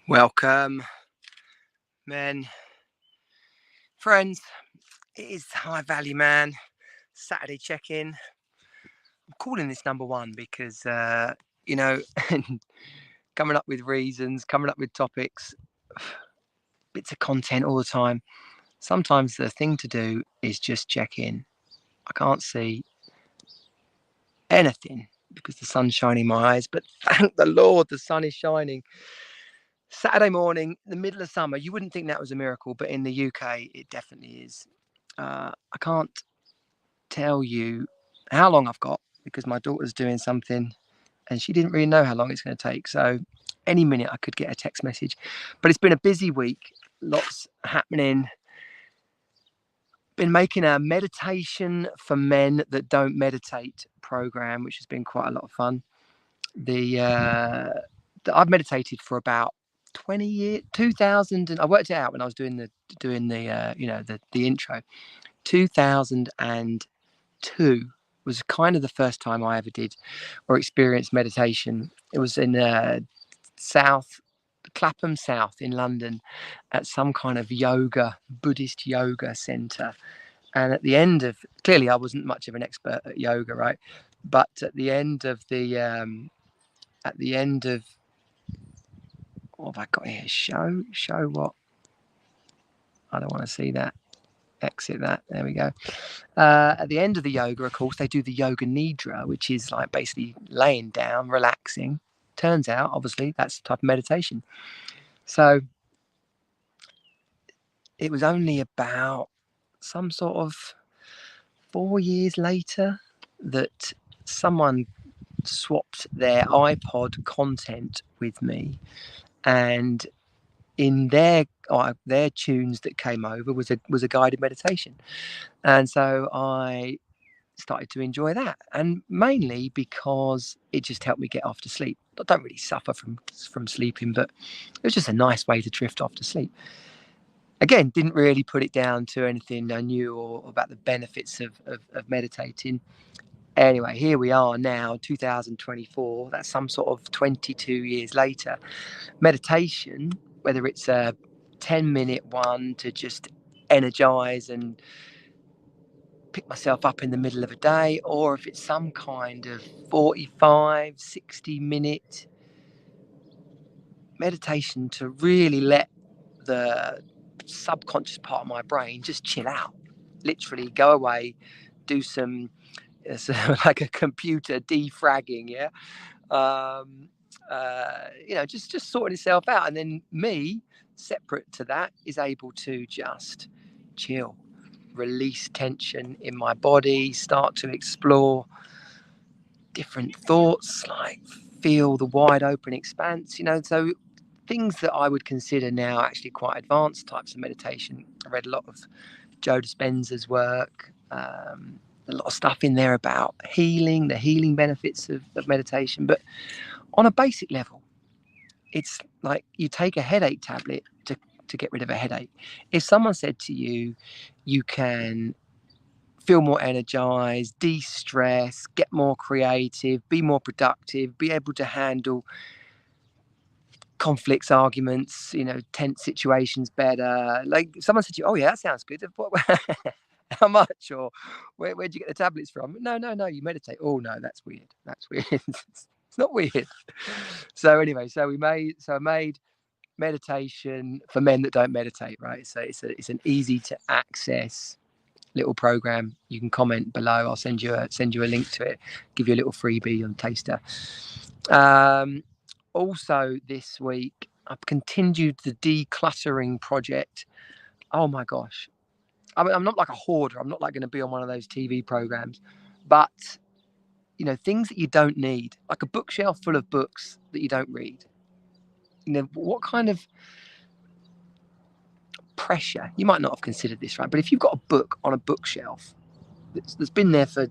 Welcome, men, friends. It is High Value Man Saturday check-in. I'm calling this number one because you know, coming up with reasons, coming up with topics, bits of content all the time. Sometimes the thing to do is just check in. I can't see anything because the sun's shining in my eyes, but thank the Lord the sun is shining. Saturday morning, the middle of summer. You wouldn't think that was a miracle, but in the UK, it definitely is. I can't tell you how long I've got because my daughter's doing something and she didn't really know how long it's going to take. So any minute I could get a text message. But it's been a busy week, lots happening. Been making a meditation for men that don't meditate program, which has been quite a lot of fun. I've meditated for about 20 years, 2000, and I worked it out when I was doing the the intro. 2002 was kind of the first time I ever did or experienced meditation. It was in South Clapham South in London at some kind of Buddhist yoga center. And at the end of, clearly I wasn't much of an expert at yoga, right? But at the end of what have I got here? Show what? I don't want to see that. Exit that. There we go. At the end of the yoga, of course, they do the yoga nidra, which is like basically laying down, relaxing. Turns out, obviously, that's the type of meditation. So it was only about some sort of 4 years later that someone swapped their iPod content with me, and in their tunes that came over was a guided meditation, and so I started to enjoy that, and mainly because it just helped me get off to sleep. I don't really suffer from sleeping, but it was just a nice way to drift off to sleep. Again, didn't really put it down to anything I knew or about the benefits of meditating. Anyway, here we are now, 2024. That's some sort of 22 years later. Meditation, whether it's a 10-minute one to just energize and pick myself up in the middle of a day, or if it's some kind of 45, 60-minute meditation to really let the subconscious part of my brain just chill out, literally go away, do some like a computer defragging, yeah. Just sorting itself out, and then me, separate to that, is able to just chill, release tension in my body, start to explore different thoughts, like feel the wide open expanse, so things that I would consider now actually quite advanced types of meditation. I read a lot of Joe Dispenza's work, a lot of stuff in there about the healing benefits of meditation. But on a basic level, it's like you take a headache tablet to get rid of a headache. If someone said to you, you can feel more energized, de-stress, get more creative, be more productive, be able to handle conflicts, arguments, tense situations better. Like someone said to you, "Oh yeah, that sounds good." How much, or where'd you get the tablets from? No, you meditate. Oh no, that's weird. That's weird. It's not weird. So anyway, I made meditation for men that don't meditate, right? So it's an easy to access little program. You can comment below. I'll send you a link to it. Give you a little freebie on Taster. Also this week, I've continued the decluttering project. Oh my gosh. I mean, I'm not like a hoarder. I'm not like going to be on one of those TV programs, but things that you don't need, like a bookshelf full of books that you don't read. What kind of pressure? You might not have considered this, right? But if you've got a book on a bookshelf that's been there for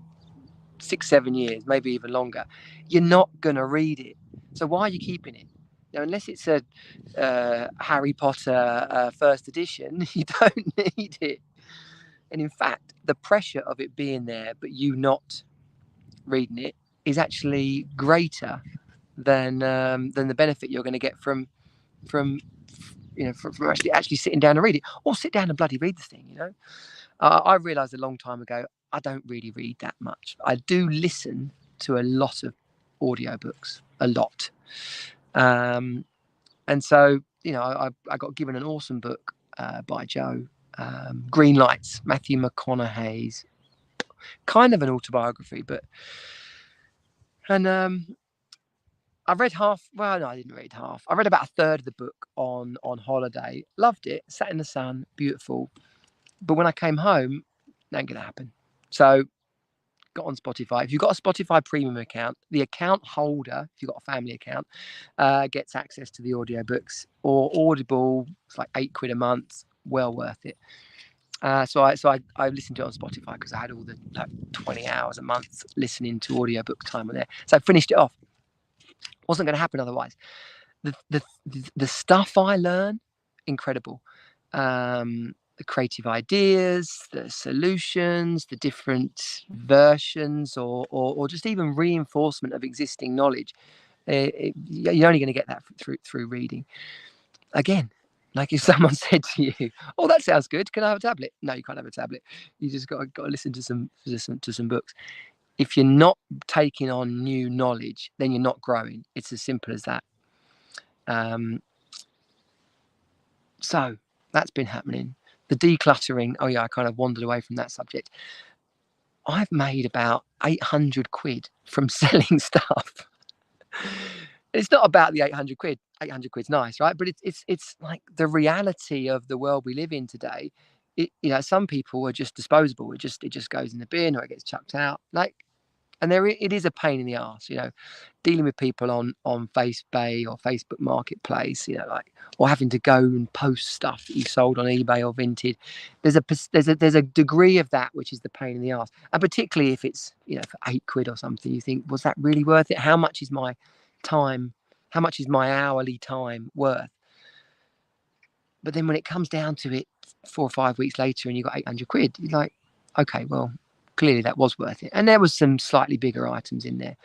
6-7 years, maybe even longer, you're not going to read it. So why are you keeping it? Unless it's a Harry Potter first edition, you don't need it. And in fact, the pressure of it being there, but you not reading it, is actually greater than the benefit you're going to get from from from actually sitting down and read it, or sit down and bloody read the thing. I realised a long time ago I don't really read that much. I do listen to a lot of audiobooks, a lot. And so, I got given an awesome book by Joe, Green Lights, Matthew McConaughey's, kind of an autobiography, and I read half. Well, no, I didn't read half. I read about a third of the book on holiday. Loved it. Sat in the sun, beautiful. But when I came home, that ain't gonna happen. So got on Spotify. If you've got a Spotify premium account, the account holder, if you've got a family account, gets access to the audiobooks. Or Audible, it's like £8 a month, well worth it. So I listened to it on Spotify because I had all the 20 hours a month listening to audiobook time on there. So I finished it off. Wasn't going to happen otherwise. The stuff I learn, incredible. The creative ideas, the solutions, the different versions, or just even reinforcement of existing knowledge. You're only going to get that through reading. Again, like if someone said to you, "Oh, that sounds good. Can I have a tablet?" No, you can't have a tablet. You just got to listen to some books. If you're not taking on new knowledge, then you're not growing. It's as simple as that. So that's been happening. The decluttering. Oh yeah, I kind of wandered away from that subject. I've made about 800 quid from selling stuff. It's not about the 800 quid. 800 quid's nice, right? But it's like the reality of the world we live in today. Some people are just disposable. It just goes in the bin or it gets chucked out. And it is a pain in the arse, dealing with people on FaceBay or Facebook Marketplace, or having to go and post stuff that you sold on eBay or Vinted. There's a degree of that which is the pain in the arse, and particularly if it's for £8 or something, you think, was that really worth it? How much is my time? How much is my hourly time worth? But then when it comes down to it, 4 or 5 weeks later, and you got 800 quid, you're like, okay, well, clearly that was worth it. And there was some slightly bigger items in there.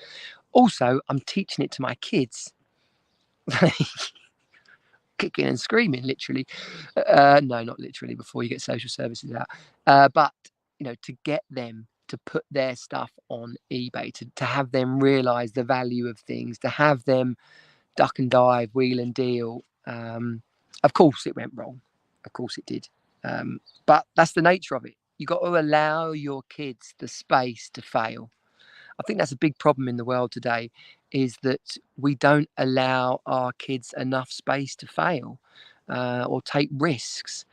Also, I'm teaching it to my kids. Kicking and screaming, literally. No, not literally, before you get social services out. But, to get them to put their stuff on eBay, to have them realise the value of things, to have them duck and dive, wheel and deal. Of course it went wrong. Of course it did. But that's the nature of it. You've got to allow your kids the space to fail. I think that's a big problem in the world today, is that we don't allow our kids enough space to fail or take risks.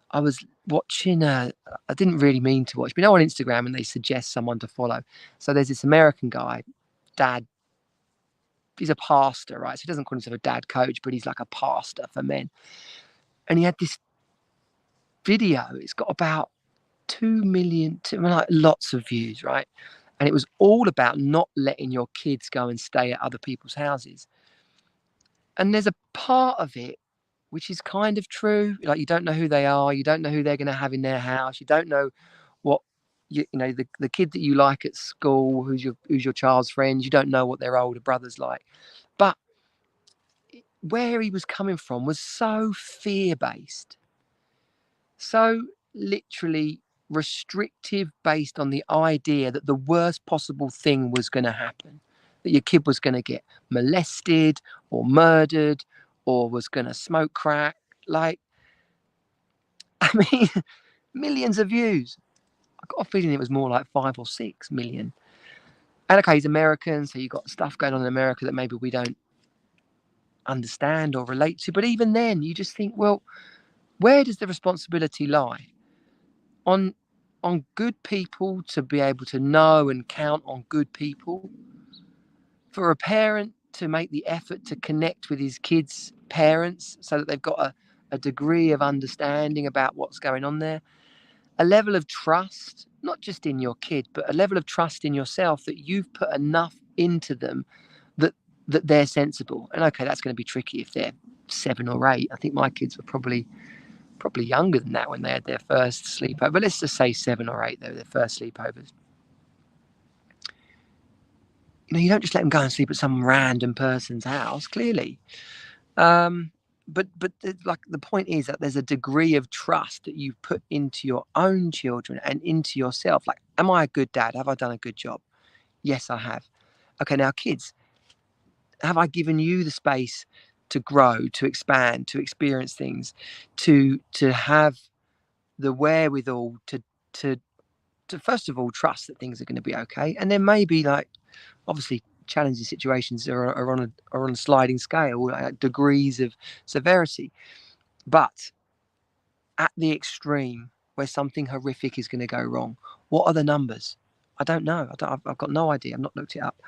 I was watching, I didn't really mean to watch, but on Instagram, and they suggest someone to follow. So there's this American guy, dad. He's a pastor, right? So he doesn't call himself a dad coach, but he's like a pastor for men. And he had this video. It's got about 2 million, lots of views, right? And it was all about not letting your kids go and stay at other people's houses. And there's a part of it which is kind of true. Like, you don't know who they are, you don't know who they're going to have in their house, you don't know what the kid that you like at school, who's your child's friends, you don't know what their older brother's like. But where he was coming from was so fear-based, so literally restrictive, based on the idea that the worst possible thing was going to happen, that your kid was going to get molested or murdered or was going to smoke crack. Like, I mean, millions of views. I got a feeling it was more like 5 or 6 million. And okay, he's American, so you've got stuff going on in America that maybe we don't understand or relate to. But even then, you just think, well, where does the responsibility lie? On good people to be able to know and count on good people, for a parent to make the effort to connect with his kids' parents so that they've got a degree of understanding about what's going on there, a level of trust, not just in your kid, but a level of trust in yourself that you've put enough into them that they're sensible. And okay, that's going to be tricky if they're 7 or 8. I think my kids were probably younger than that when they had their first sleepover. But let's just say 7 or 8, they were their first sleepovers. You don't just let them go and sleep at some random person's house, clearly. like the point is that there's a degree of trust that you put into your own children and into yourself. Like, am I a good dad? Have I done a good job? Yes, I have. Okay, now kids, have I given you the space to grow, to expand, to experience things, to have the wherewithal to to first of all trust that things are going to be okay, and then maybe like obviously challenging situations are on a sliding scale, degrees of severity, but at the extreme where something horrific is going to go wrong, what are the numbers? I don't know. I've got no idea. I've not looked it up,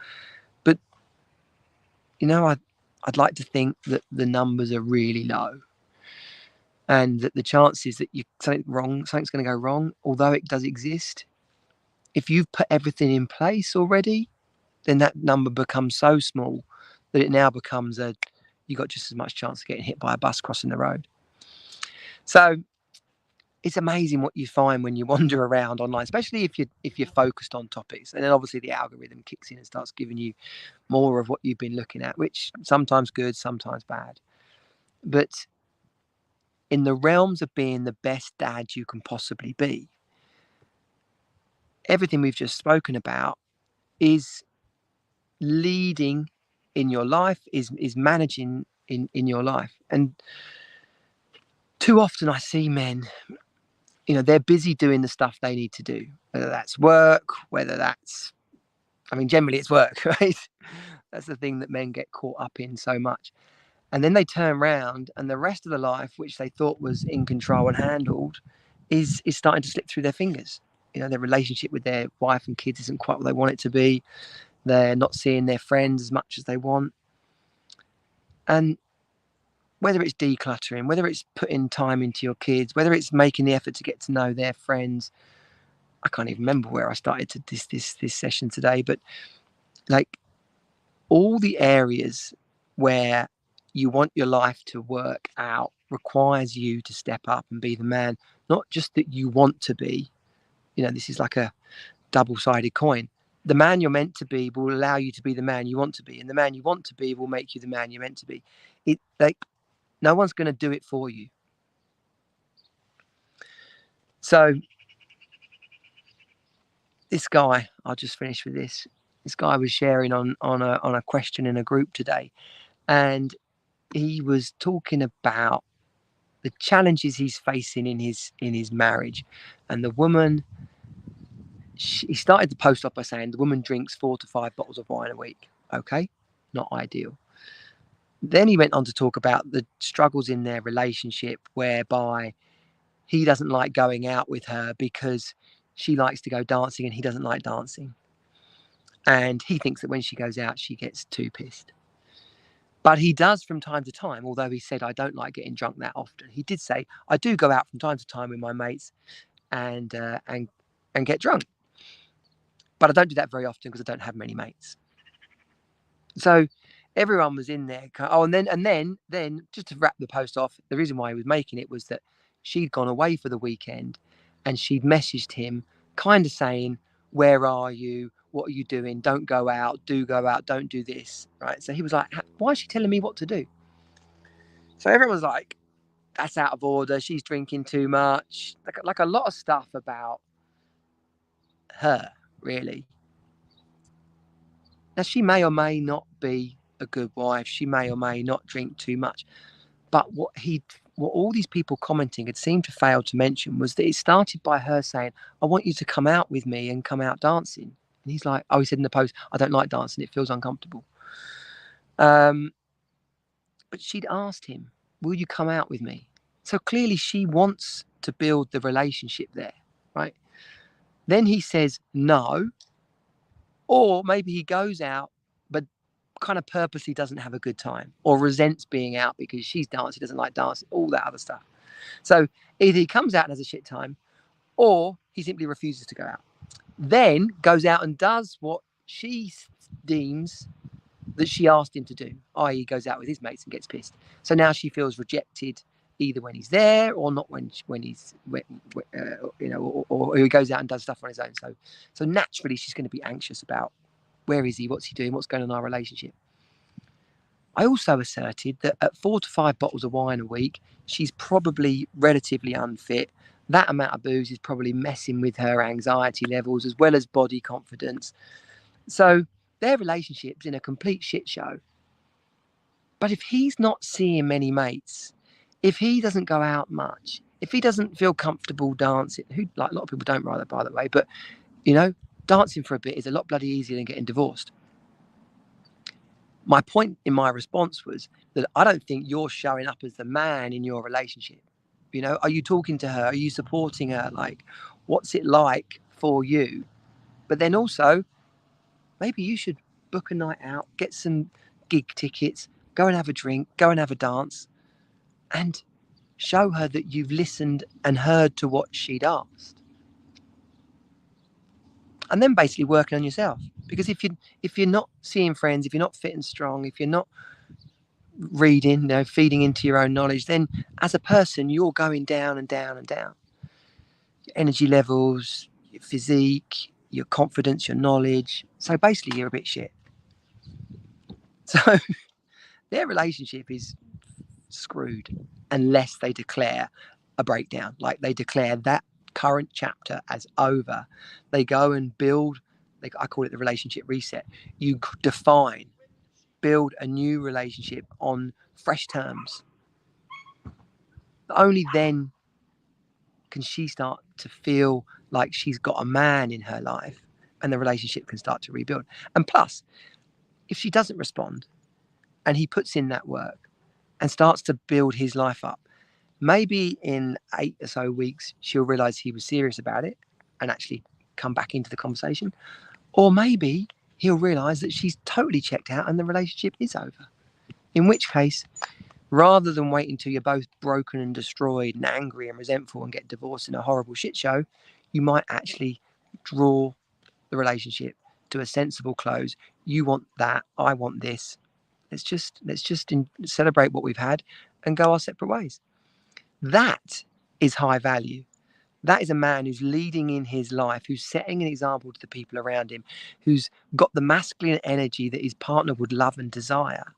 but you know, I'd like to think that the numbers are really low, and that the chances that something's going to go wrong, although it does exist, if you've put everything in place already, then that number becomes so small that it now becomes you got just as much chance of getting hit by a bus crossing the road. So it's amazing what you find when you wander around online, especially if you're focused on topics, and then obviously the algorithm kicks in and starts giving you more of what you've been looking at, which sometimes good, sometimes bad. But in the realms of being the best dad you can possibly be, everything we've just spoken about is leading in your life, is managing in your life. And too often I see men, they're busy doing the stuff they need to do, whether that's work, whether that's, I mean, generally it's work, right? That's the thing that men get caught up in so much. And then they turn around and the rest of the life, which they thought was in control and handled, is starting to slip through their fingers. Their relationship with their wife and kids isn't quite what they want it to be. They're not seeing their friends as much as they want. And whether it's decluttering, whether it's putting time into your kids, whether it's making the effort to get to know their friends, I can't even remember where I started to this session today, but like all the areas where you want your life to work out requires you to step up and be the man, not just that you want to be. This is like a double-sided coin. The man you're meant to be will allow you to be the man you want to be, and the man you want to be will make you the man you're meant to be. No one's going to do it for you. So this guy, I'll just finish with this. This guy was sharing on a question in a group today, and he was talking about the challenges he's facing in his marriage. And the woman, he started the post off by saying the woman drinks 4 to 5 bottles of wine a week. Okay, not ideal. Then he went on to talk about the struggles in their relationship, whereby he doesn't like going out with her because she likes to go dancing and he doesn't like dancing. And he thinks that when she goes out, she gets too pissed. But he does from time to time, although he said, I don't like getting drunk that often. He did say, I do go out from time to time with my mates and get drunk. But I don't do that very often because I don't have many mates. So everyone was in there. Oh, and then just to wrap the post off, the reason why he was making it was that she'd gone away for the weekend and she'd messaged him kind of saying, where are you? What are you doing? Don't go out. Do go out. Don't do this. Right. So he was like, why is she telling me what to do? So everyone was like, that's out of order. She's drinking too much. Like a lot of stuff about her, really. Now, she may or may not be a good wife. She may or may not drink too much. But what all these people commenting had seemed to fail to mention was that it started by her saying, I want you to come out with me and come out dancing. And he's like, he said in the post, I don't like dancing. It feels uncomfortable. But she'd asked him, will you come out with me? So clearly she wants to build the relationship there, right? Then he says no, or maybe he goes out, but kind of purposely doesn't have a good time or resents being out because she's dancing, doesn't like dancing, all that other stuff. So either he comes out and has a shit time, or he simply refuses to go out. Then goes out and does what she deems that she asked him to do, i.e. goes out with his mates and gets pissed. So now she feels rejected either when he's there or not when he's or he goes out and does stuff on his own. So naturally she's going to be anxious about where is he, what's he doing, what's going on in our relationship. I also asserted that at 4 to 5 bottles of wine a week, she's probably relatively unfit. That amount of booze is probably messing with her anxiety levels as well as body confidence. So their relationship's in a complete shit show. But if he's not seeing many mates, if he doesn't go out much, if he doesn't feel comfortable dancing, who like a lot of people don't rather, by the way, but you know, dancing for a bit is a lot bloody easier than getting divorced. My point in my response was that I don't think you're showing up as the man in your relationship. You know, are you talking to her? Are you supporting her? Like, what's it like for you? But then also, maybe you should book a night out, get some gig tickets, go and have a drink, go and have a dance, and show her that you've listened and heard to what she'd asked. And then basically working on yourself. Because if you're not seeing friends, if you're not fit and strong, if you're not reading, feeding into your own knowledge, then as a person, you're going down and down and down. Your energy levels, your physique, your confidence, your knowledge. So basically, you're a bit shit. So their relationship is screwed unless they declare a breakdown, like they declare that current chapter as over. They go and build, I call it the relationship reset. You define, build a new relationship on fresh terms. Only then can she start to feel like she's got a man in her life and the relationship can start to rebuild. And plus, if she doesn't respond and he puts in that work and starts to build his life up, maybe in 8 or so weeks, she'll realize he was serious about it and actually come back into the conversation. Or maybe he'll realize that she's totally checked out and the relationship is over. In which case, rather than wait until you're both broken and destroyed and angry and resentful and get divorced in a horrible shit show, you might actually draw the relationship to a sensible close. You want that, I want this. Let's just celebrate what we've had and go our separate ways. That is high value. That is a man who's leading in his life, who's setting an example to the people around him, who's got the masculine energy that his partner would love and desire.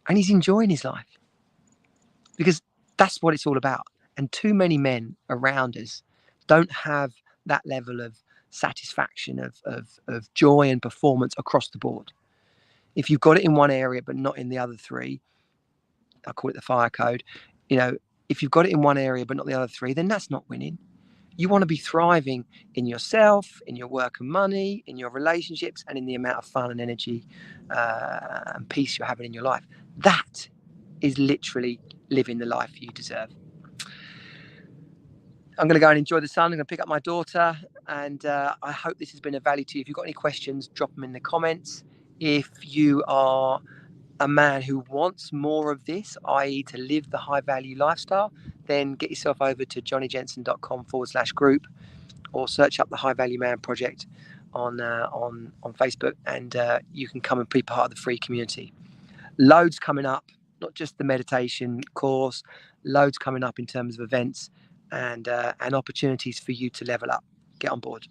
And he's enjoying his life because that's what it's all about. And too many men around us don't have that level of satisfaction, of joy and performance across the board. If you've got it in one area but not in the other three, I call it the fire code. If you've got it in one area but not the other three, then that's not winning. You want to be thriving in yourself, in your work and money, in your relationships, and in the amount of fun and energy and peace you're having in your life. That is literally living the life you deserve. I'm going to go and enjoy the sun. I'm going to pick up my daughter, and I hope this has been of value to you. If you've got any questions, drop them in the comments. If you are a man who wants more of this, i.e. to live the high value lifestyle, then get yourself over to johnnyjensen.com/group or search up the High Value Man Project on Facebook, and you can come and be part of the free community. Loads coming up, not just the meditation course, loads coming up in terms of events and opportunities for you to level up. Get on board.